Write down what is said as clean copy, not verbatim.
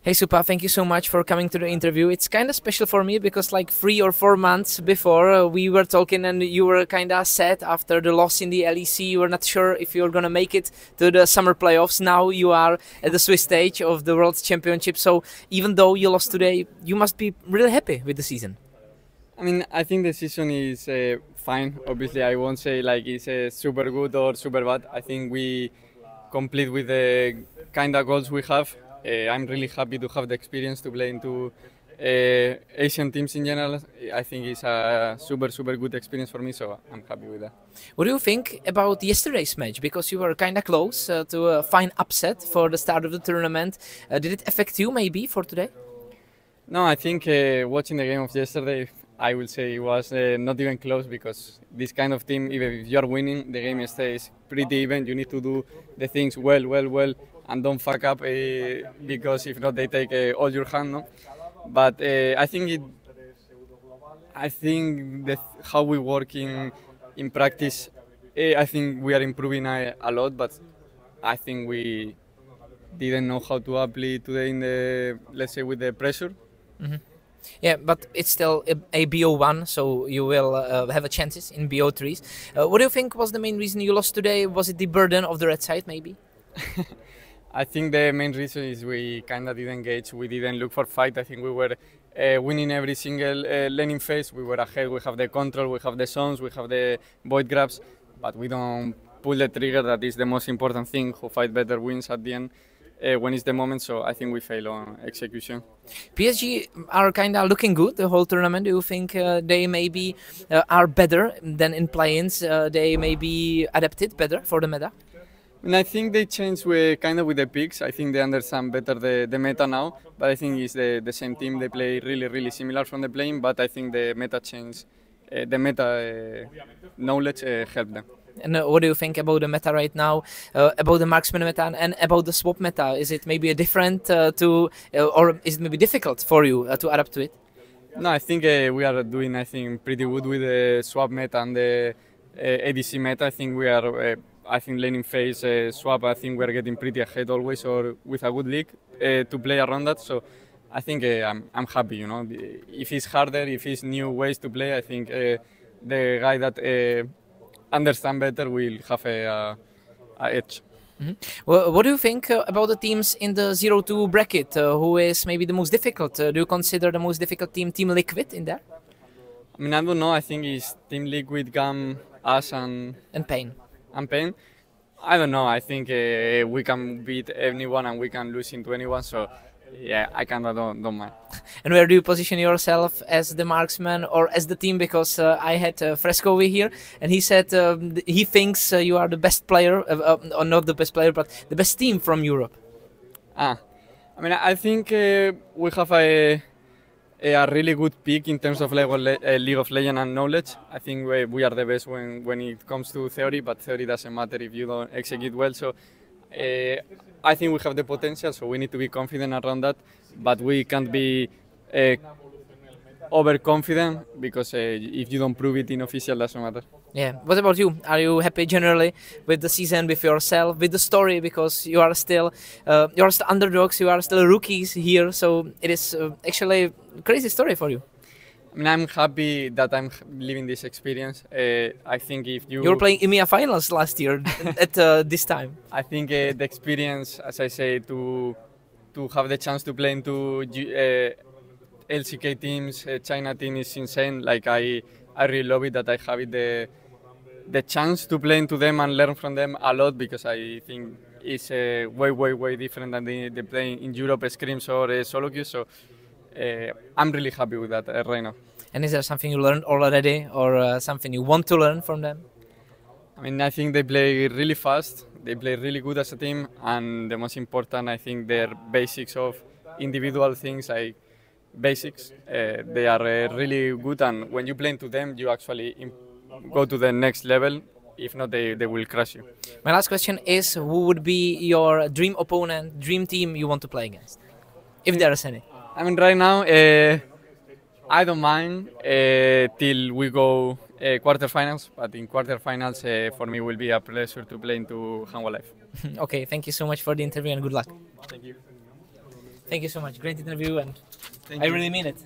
Hey SUPA, thank you so much for coming to the interview. It's kind of special for me because like 3 or 4 months before we were talking and you were kind of sad after the loss in the LEC. You were not sure if you were going to make it to the summer playoffs. Now you are at the Swiss stage of the World Championship. So even though you lost today, you must be really happy with the season. I mean, I think the season is fine. Obviously, I won't say like it's super good or super bad. I think we complete with the kind of goals we have. I'm really happy to have the experience to play into Asian teams in general. I think it's a super good experience for me, so I'm happy with that. What do you think about yesterday's match? Because you were kind of close to a fine upset for the start of the tournament. Did it affect you maybe for today? No, I think watching the game of yesterday, I will say it was not even close, because this kind of team, even if you're winning, the game stays pretty even. You need to do the things well, and don't fuck up, because if not, they take all your hand. No? But I think that how we work in practice, I think we are improving a lot. But I think we didn't know how to apply today in the, let's say, with the pressure. Mm-hmm. Yeah, but it's still a BO1, so you will have a chances in BO3s. What do you think was the main reason you lost today? Was it the burden of the red side, maybe? I think the main reason is we kind of didn't engage. We didn't look for fight. I think we were winning every single laning phase. We were ahead. We have the control, we have the zones, we have the void grabs, but we don't pull the trigger. That is the most important thing. Who fight better wins at the end. When it's the moment, so I think we fail on execution. PSG are kind of looking good the whole tournament. Do you think they maybe are better than in play-ins? They may be adapted better for the meta? And I think they changed kind of with the picks. I think they understand better the meta now, but I think it's the same team. They play really similar from the playing, but I think the meta change, the meta knowledge helped them. And what do you think about the meta right now, about the marksman meta and about the swap meta? Is it maybe a different or is it maybe difficult for you to adapt to it? No, I think we are doing, I think, pretty good with the swap meta and the ADC meta. I think we are, I think, laning phase swap, I think we are getting pretty ahead always, or with a good league to play around that. So I think I'm happy, you know. If it's harder, if it's new ways to play, I think the guy that understand better will have a edge. Mm-hmm. Well, what do you think about the teams in the 0-2 bracket? Who is maybe the most difficult? Do you consider the most difficult team Team Liquid in there? I mean, I don't know. I think it's Team Liquid, GAM, us, and Pain. And Pain. I don't know. I think we can beat anyone and we can lose into anyone. So yeah, I kind of don't mind. And where do you position yourself, as the marksman or as the team? Because I had Fresco over here, and he said he thinks you are the best player, or not the best player, but the best team from Europe. I mean, I think we have a really good peak in terms of League of Legends and knowledge. I think we are the best when it comes to theory, but theory doesn't matter if you don't execute well. So I think we have the potential, so we need to be confident around that, but we can't be overconfident, because if you don't prove it in official, doesn't matter. Yeah. What about you? Are you happy generally with the season, with yourself, with the story? Because you are still underdogs, you are still rookies here, so it is actually a crazy story for you. I mean, I'm happy that I'm living this experience. I think if you were playing EMEA finals last year at this time. I think the experience, as I say, to have the chance to play into LCK teams, China team, is insane. Like I really love it that I have it, the chance to play into them and learn from them a lot, because I think it's way different than the playing in Europe scrims or solo queues. So I'm really happy with that right now. And is there something you learned already, or something you want to learn from them? I mean, I think they play really fast, they play really good as a team, and the most important, I think, their basics of individual things, like basics, they are really good, and when you play into them, you actually go to the next level. If not, they will crush you. My last question is, who would be your dream opponent, dream team you want to play against, if there is any? I mean, right now, I don't mind till we go quarterfinals, but in quarterfinals, for me, will be a pleasure to play into Hanwha Live. Okay, thank you so much for the interview and good luck. Thank you. Thank you so much. Great interview, and Thank I you. really mean it.